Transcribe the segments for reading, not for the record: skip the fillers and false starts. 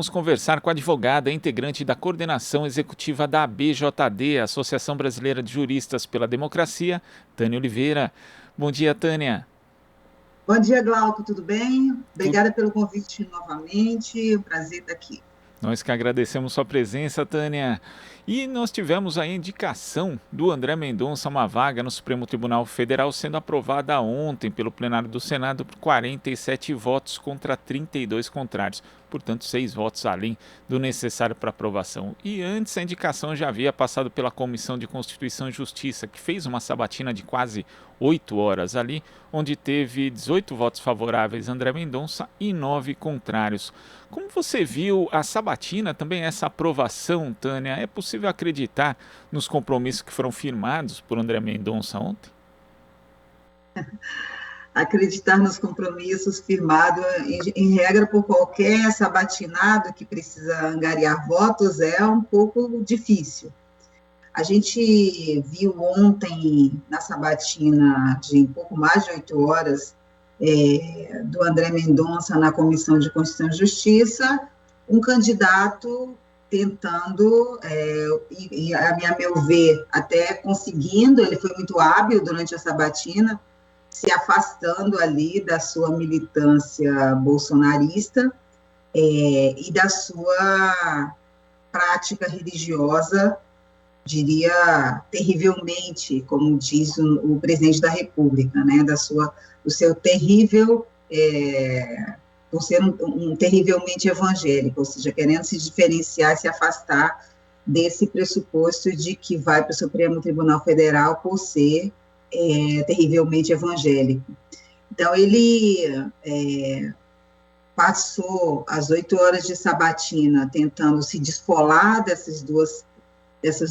vamos conversar com a advogada integrante da coordenação executiva da ABJD, Associação Brasileira de Juristas pela Democracia, Tânia Oliveira. Bom dia, Tânia. Bom dia, Glauco, tudo bem? Tu- Obrigada pelo convite novamente, é um prazer estar aqui. Nós que agradecemos sua presença, Tânia. E nós tivemos a indicação do André Mendonça a uma vaga no Supremo Tribunal Federal sendo aprovada ontem pelo plenário do Senado por 47 votos contra 32 contrários. Portanto, 6 votos além do necessário para aprovação. E antes a indicação já havia passado pela Comissão de Constituição e Justiça, que fez uma sabatina de quase 8 horas ali, onde teve 18 votos favoráveis a André Mendonça e 9 contrários. Como você viu a sabatina, também essa aprovação, Tânia, é possível acreditar nos compromissos que foram firmados por André Mendonça ontem? Acreditar nos compromissos firmados, em regra, por qualquer sabatinado que precisa angariar votos, é um pouco difícil. A gente viu ontem, na sabatina de um pouco mais de 8 horas, do André Mendonça na Comissão de Constituição e Justiça, um candidato tentando, a meu ver, até conseguindo, ele foi muito hábil durante a sabatina, se afastando ali da sua militância bolsonarista e da sua prática religiosa, diria, terrivelmente, como diz o presidente da República, né, do seu terrível, por ser um terrivelmente evangélico, ou seja, querendo se diferenciar, se afastar desse pressuposto de que vai para o Supremo Tribunal Federal por ser terrivelmente evangélico. Então, ele passou as 8 horas de sabatina tentando se descolar dessas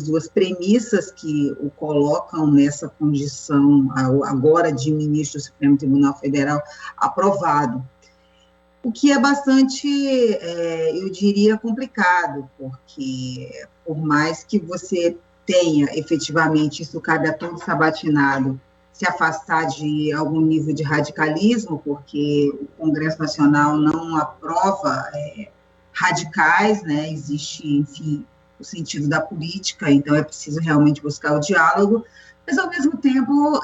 duas premissas que o colocam nessa condição agora de ministro do Supremo Tribunal Federal aprovado. O que é bastante, eu diria, complicado, porque por mais que você tenha efetivamente, isso cabe a todo sabatinado, se afastar de algum nível de radicalismo, porque o Congresso Nacional não aprova radicais, né? Existe, enfim, o sentido da política, então é preciso realmente buscar o diálogo, mas, ao mesmo tempo,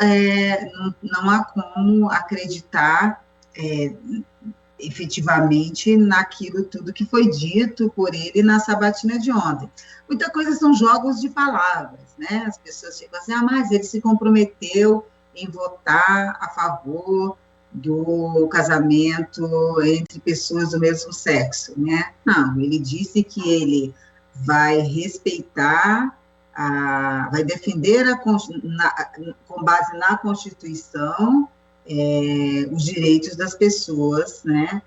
não há como acreditar efetivamente naquilo tudo que foi dito por ele na sabatina de ontem. Muita coisa são jogos de palavras, né? As pessoas ficam assim, mas ele se comprometeu em votar a favor do casamento entre pessoas do mesmo sexo, né? Não, ele disse que ele vai respeitar, vai defender com base na Constituição os direitos das pessoas, né,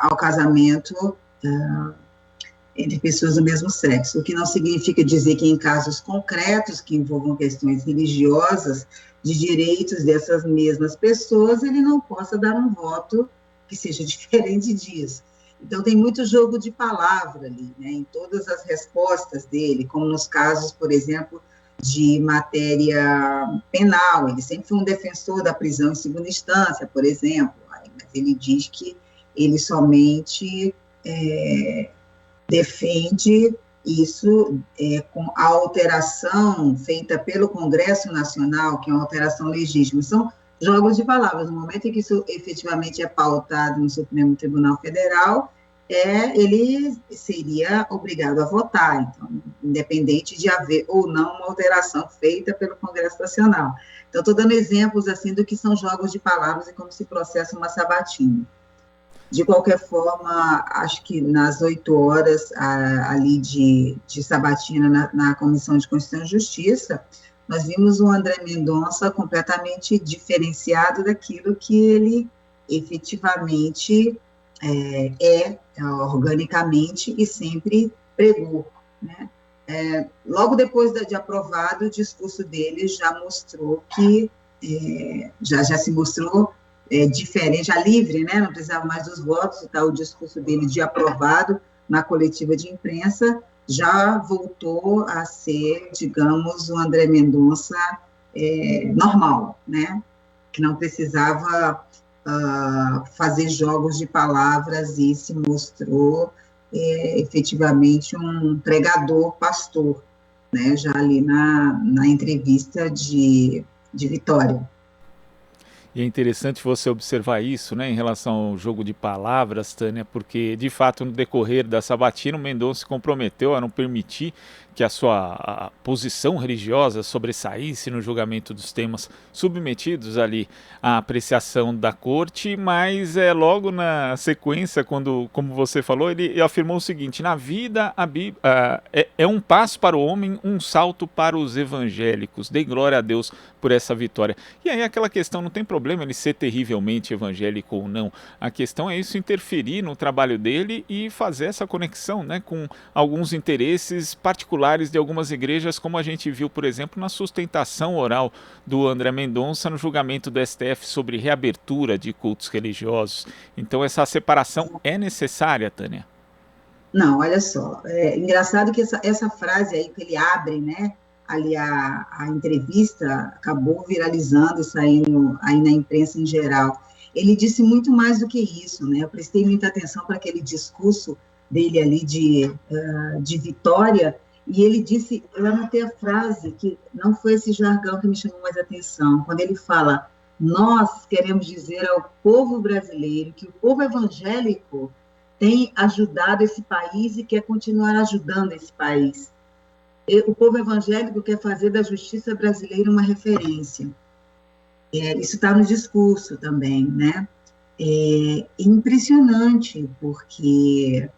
ao casamento entre pessoas do mesmo sexo, o que não significa dizer que em casos concretos que envolvam questões religiosas, de direitos dessas mesmas pessoas, ele não possa dar um voto que seja diferente disso. Então, tem muito jogo de palavra ali, né, em todas as respostas dele, como nos casos, por exemplo, de matéria penal. Ele sempre foi um defensor da prisão em segunda instância, por exemplo, mas ele diz que ele somente defende isso com a alteração feita pelo Congresso Nacional, que é uma alteração legítima. São jogos de palavras. No momento em que isso efetivamente é pautado no Supremo Tribunal Federal, ele seria obrigado a votar, então, independente de haver ou não uma alteração feita pelo Congresso Nacional. Então, estou dando exemplos assim do que são jogos de palavras e como se processa uma sabatina. De qualquer forma, acho que nas 8 horas ali de sabatina na Comissão de Constituição e Justiça, nós vimos o André Mendonça completamente diferenciado daquilo que ele efetivamente organicamente e sempre pregou, né? Logo depois de aprovado, o discurso dele já mostrou que já se mostrou diferente, já livre, né? Não precisava mais dos votos, tá? O discurso dele de aprovado na coletiva de imprensa já voltou a ser, digamos, o André Mendonça normal, né? Que não precisava fazer jogos de palavras e se mostrou efetivamente um pregador, pastor, né, já ali na entrevista de Vitória. E é interessante você observar isso, né, em relação ao jogo de palavras, Tânia, porque de fato no decorrer da sabatina o Mendonça se comprometeu a não permitir que a posição religiosa sobressaísse no julgamento dos temas submetidos ali à apreciação da corte, mas logo na sequência, quando, como você falou, ele afirmou o seguinte: na vida é um passo para o homem, um salto para os evangélicos. Dei glória a Deus por essa vitória. E aí aquela questão, não tem problema ele ser terrivelmente evangélico ou não, a questão é isso interferir no trabalho dele e fazer essa conexão, né, com alguns interesses particulares de algumas igrejas, como a gente viu, por exemplo, na sustentação oral do André Mendonça no julgamento do STF sobre reabertura de cultos religiosos. Então essa separação é necessária, Tânia? Não, olha só, é engraçado que essa frase aí que ele abre, né, ali a entrevista, acabou viralizando e saindo aí na imprensa em geral. Ele disse muito mais do que isso, né, eu prestei muita atenção para aquele discurso dele ali de Vitória, e ele disse, eu anotei a frase, que não foi esse jargão que me chamou mais atenção, quando ele fala, nós queremos dizer ao povo brasileiro que o povo evangélico tem ajudado esse país e quer continuar ajudando esse país. O povo evangélico quer fazer da justiça brasileira uma referência. Isso está no discurso também, né? É impressionante, porque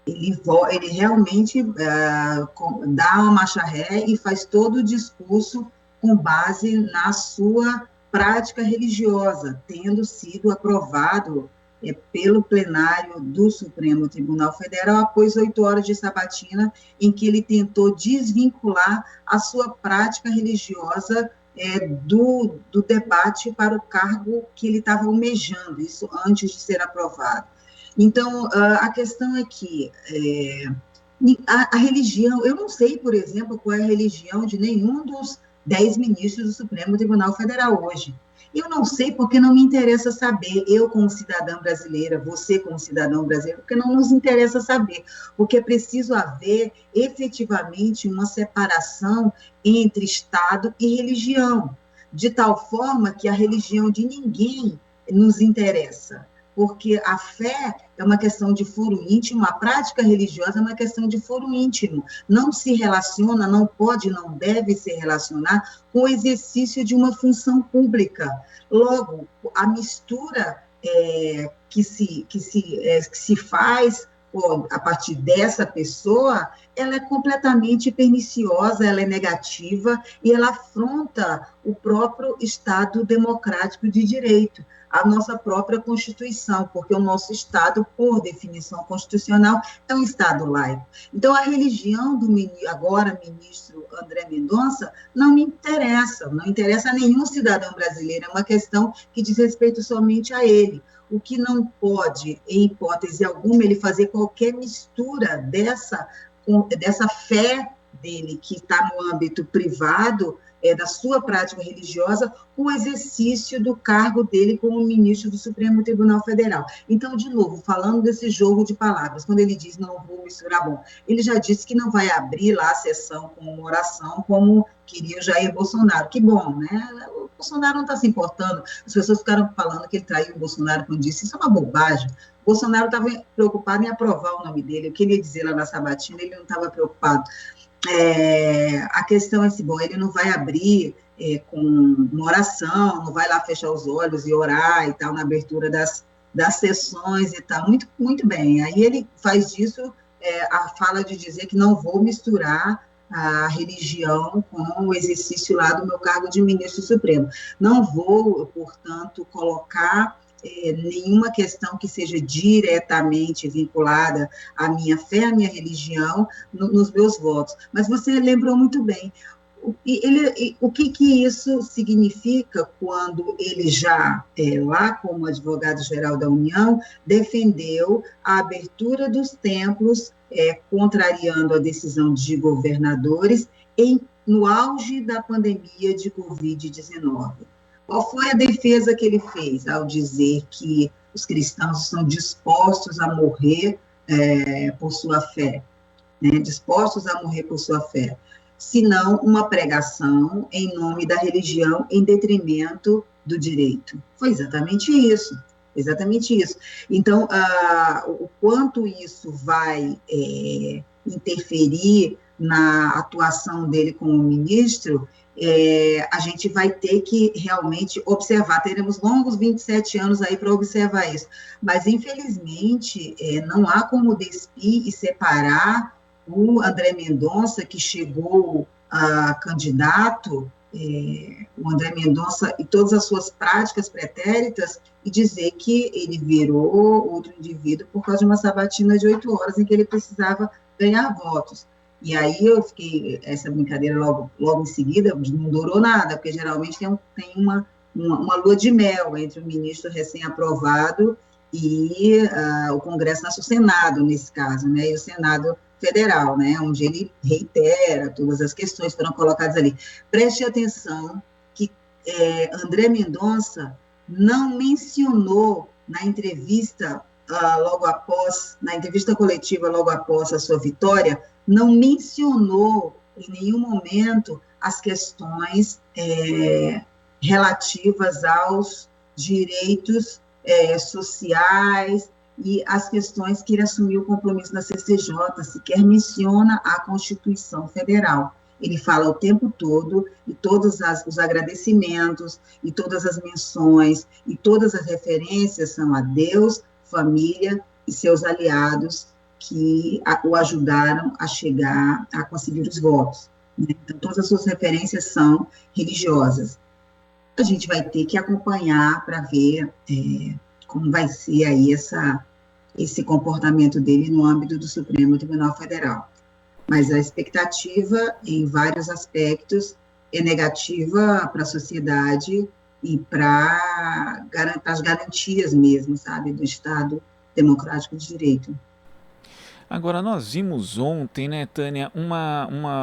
ele realmente dá uma marcha ré e faz todo o discurso com base na sua prática religiosa, tendo sido aprovado pelo plenário do Supremo Tribunal Federal após 8 horas de sabatina, em que ele tentou desvincular a sua prática religiosa do debate para o cargo que ele estava almejando, isso antes de ser aprovado. Então, a questão é que a religião, eu não sei, por exemplo, qual é a religião de nenhum dos 10 ministros do Supremo Tribunal Federal hoje. Eu não sei porque não me interessa saber, eu como cidadã brasileira, você como cidadão brasileiro, porque não nos interessa saber, porque é preciso haver efetivamente uma separação entre Estado e religião, de tal forma que a religião de ninguém nos interessa, porque a fé é uma questão de foro íntimo, a prática religiosa é uma questão de foro íntimo, não se relaciona, não pode, não deve se relacionar com o exercício de uma função pública. Logo, a mistura que se faz a partir dessa pessoa, ela é completamente perniciosa, ela é negativa e ela afronta o próprio Estado democrático de direito, a nossa própria Constituição, porque o nosso Estado, por definição constitucional, é um Estado laico. Então, a religião do agora ministro André Mendonça não me interessa, não interessa a nenhum cidadão brasileiro, é uma questão que diz respeito somente a ele. O que não pode, em hipótese alguma, ele fazer qualquer mistura dessa fé dele, que está no âmbito privado, da sua prática religiosa, com o exercício do cargo dele como ministro do Supremo Tribunal Federal. Então, de novo, falando desse jogo de palavras, quando ele diz não vou misturar, bom, ele já disse que não vai abrir lá a sessão com uma oração, como queria o Jair Bolsonaro. Que bom, né? O Bolsonaro não está se importando, as pessoas ficaram falando que ele traiu o Bolsonaro quando disse, isso é uma bobagem. O Bolsonaro estava preocupado em aprovar o nome dele, eu queria dizer lá na sabatina, ele não estava preocupado. A questão é assim, bom, ele não vai abrir com uma oração, não vai lá fechar os olhos e orar e tal, na abertura das sessões e tal, muito, muito bem, aí ele faz disso a fala de dizer que não vou misturar a religião com o exercício lá do meu cargo de ministro supremo, não vou, portanto, colocar nenhuma questão que seja diretamente vinculada à minha fé, à minha religião, nos meus votos. Mas você lembrou muito bem. O que isso significa quando ele já, lá como advogado-geral da União, defendeu a abertura dos templos, contrariando a decisão de governadores, no auge da pandemia de Covid-19. Qual foi a defesa que ele fez ao dizer que os cristãos estão dispostos a morrer por sua fé, né? Dispostos a morrer por sua fé, senão uma pregação em nome da religião em detrimento do direito? Foi exatamente isso. Exatamente isso. Então, o quanto isso vai interferir na atuação dele como ministro, a gente vai ter que realmente observar. Teremos longos 27 anos aí para observar isso. Mas, infelizmente, não há como despir e separar o André Mendonça, que chegou a candidato, o André Mendonça e todas as suas práticas pretéritas, e dizer que ele virou outro indivíduo por causa de uma sabatina de 8 horas em que ele precisava ganhar votos. E aí eu fiquei, essa brincadeira logo em seguida, não durou nada, porque geralmente tem uma lua de mel entre o ministro recém-aprovado e o Congresso Nacional, o Senado, nesse caso, né, e o Senado Federal, né, onde ele reitera todas as questões que foram colocadas ali. Preste atenção que André Mendonça não mencionou na entrevista na entrevista coletiva logo após a sua vitória, não mencionou em nenhum momento as questões relativas aos direitos sociais e as questões que ele assumiu o compromisso da CCJ, sequer menciona a Constituição Federal. Ele fala o tempo todo, e todos os agradecimentos, e todas as menções, e todas as referências são a Deus, família e seus aliados que o ajudaram a chegar, a conseguir os votos. Né? Então, todas as suas referências são religiosas. A gente vai ter que acompanhar para ver como vai ser aí esse comportamento dele no âmbito do Supremo Tribunal Federal. Mas a expectativa, em vários aspectos, é negativa para a sociedade e para as garantias mesmo, sabe, do Estado democrático de direito. Agora, nós vimos ontem, né, Tânia,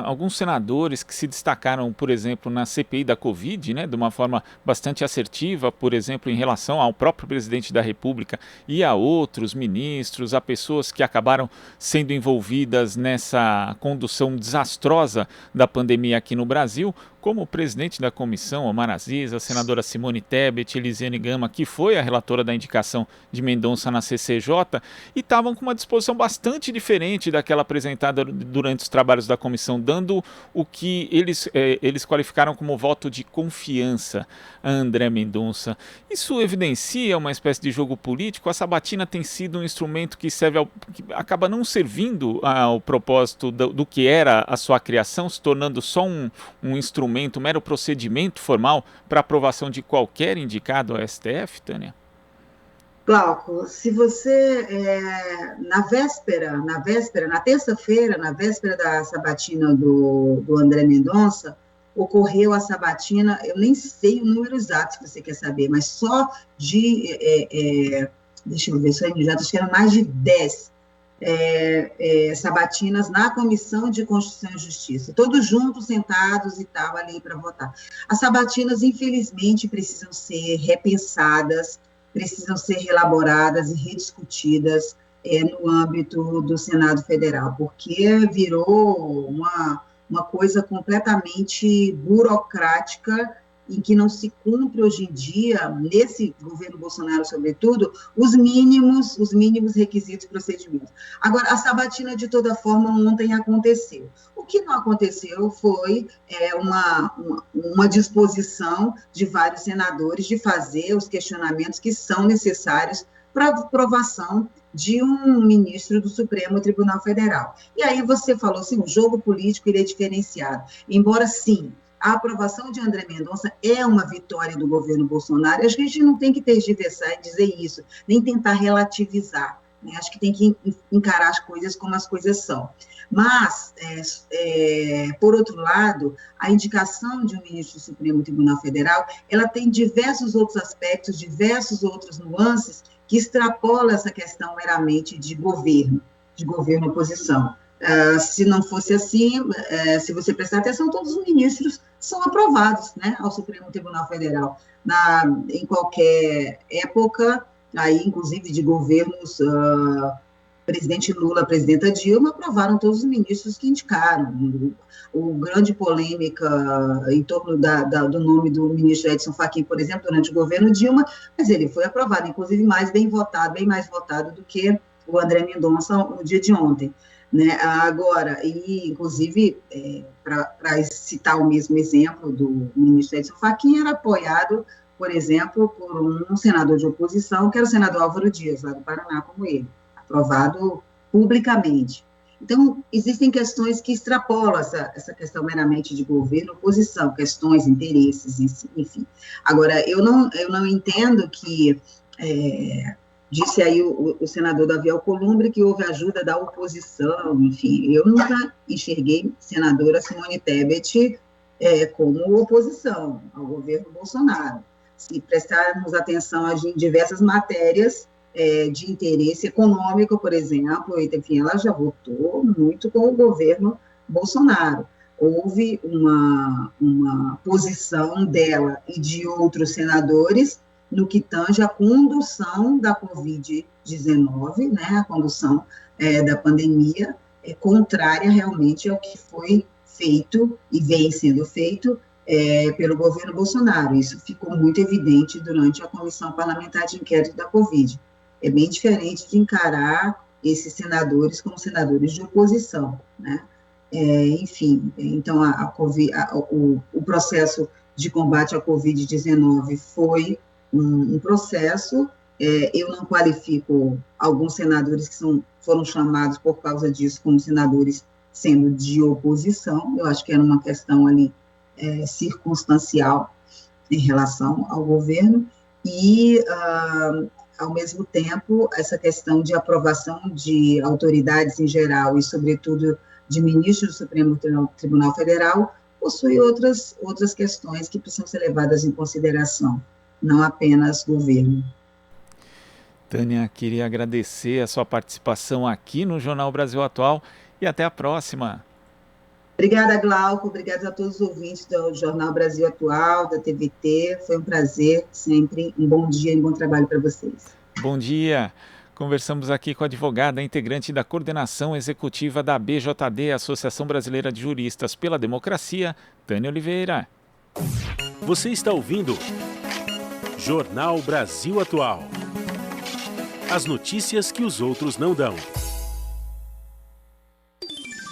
alguns senadores que se destacaram, por exemplo, na CPI da Covid, né, de uma forma bastante assertiva, por exemplo, em relação ao próprio presidente da República e a outros ministros, a pessoas que acabaram sendo envolvidas nessa condução desastrosa da pandemia aqui no Brasil, como o presidente da comissão, Omar Aziz, a senadora Simone Tebet, Elisiane Gama, que foi a relatora da indicação de Mendonça na CCJ, e estavam com uma disposição bastante diferente daquela apresentada durante os trabalhos da comissão, dando o que eles qualificaram como voto de confiança a André Mendonça. Isso evidencia uma espécie de jogo político? A sabatina tem sido um instrumento que acaba não servindo ao propósito do que era a sua criação, se tornando só um instrumento, um mero procedimento formal para aprovação de qualquer indicado ao STF, Tânia? Glauco, se você, na terça-feira, na véspera da sabatina do André Mendonça, ocorreu a sabatina, eu nem sei o número exato, se você quer saber, mas só deixa eu ver, acho que eram mais de 10 sabatinas na Comissão de Constituição e Justiça, todos juntos, sentados e tal, ali para votar. As sabatinas, infelizmente, precisam ser repensadas, precisam ser reelaboradas e rediscutidas no âmbito do Senado Federal, porque virou uma coisa completamente burocrática, em que não se cumpre hoje em dia, nesse governo Bolsonaro, sobretudo, os mínimos requisitos e procedimentos. Agora, a sabatina, de toda forma, ontem aconteceu. O que não aconteceu foi uma disposição de vários senadores de fazer os questionamentos que são necessários para a aprovação de um ministro do Supremo Tribunal Federal. E aí você falou assim, o jogo político ele é diferenciado. Embora, sim, a aprovação de André Mendonça é uma vitória do governo Bolsonaro. Acho que a gente não tem que tergiversar e dizer isso, nem tentar relativizar. Né? Acho que tem que encarar as coisas como as coisas são. Mas, por outro lado, a indicação de um ministro do Supremo Tribunal Federal, ela tem diversos outros aspectos, diversos outros nuances que extrapolam essa questão meramente de governo oposição. Se não fosse assim, se você prestar atenção, todos os ministros são aprovados, né, ao Supremo Tribunal Federal, em qualquer época, aí, inclusive de governos, presidente Lula, presidenta Dilma, aprovaram todos os ministros que indicaram. O grande polêmica em torno do nome do ministro Edson Fachin, por exemplo, durante o governo Dilma, mas ele foi aprovado, inclusive bem mais votado do que o André Mendonça no dia de ontem. Né? Agora, e inclusive, para citar o mesmo exemplo do ministro Edson Fachin, era apoiado, por exemplo, por um senador de oposição, que era o senador Álvaro Dias, lá do Paraná, como ele, aprovado publicamente. Então, existem questões que extrapolam essa questão meramente de governo, oposição, questões, interesses, enfim. Agora, eu não entendo que... disse aí o senador Davi Alcolumbre que houve ajuda da oposição, enfim, eu nunca enxerguei senadora Simone Tebet como oposição ao governo Bolsonaro. Se prestarmos atenção em diversas matérias de interesse econômico, por exemplo, enfim, ela já votou muito com o governo Bolsonaro. Houve uma posição dela e de outros senadores no que tange a condução da Covid-19, né, a condução da pandemia, contrária realmente ao que foi feito e vem sendo feito pelo governo Bolsonaro. Isso ficou muito evidente durante a Comissão Parlamentar de Inquérito da Covid. É bem diferente de encarar esses senadores como senadores de oposição, né? Enfim, então o processo de combate à Covid-19 foi um processo, eu não qualifico alguns senadores que foram chamados por causa disso como senadores sendo de oposição, eu acho que era uma questão ali circunstancial em relação ao governo, e, ao mesmo tempo, essa questão de aprovação de autoridades em geral e, sobretudo, de ministros do Supremo Tribunal Federal, possui outras questões que precisam ser levadas em consideração, não apenas governo. Tânia, queria agradecer a sua participação aqui no Jornal Brasil Atual e até a próxima. Obrigada, Glauco, obrigada a todos os ouvintes do Jornal Brasil Atual, da TVT, foi um prazer sempre, um bom dia e um bom trabalho para vocês. Bom dia, conversamos aqui com a advogada integrante da coordenação executiva da BJD, Associação Brasileira de Juristas pela Democracia, Tânia Oliveira. Você está ouvindo Jornal Brasil Atual. As notícias que os outros não dão.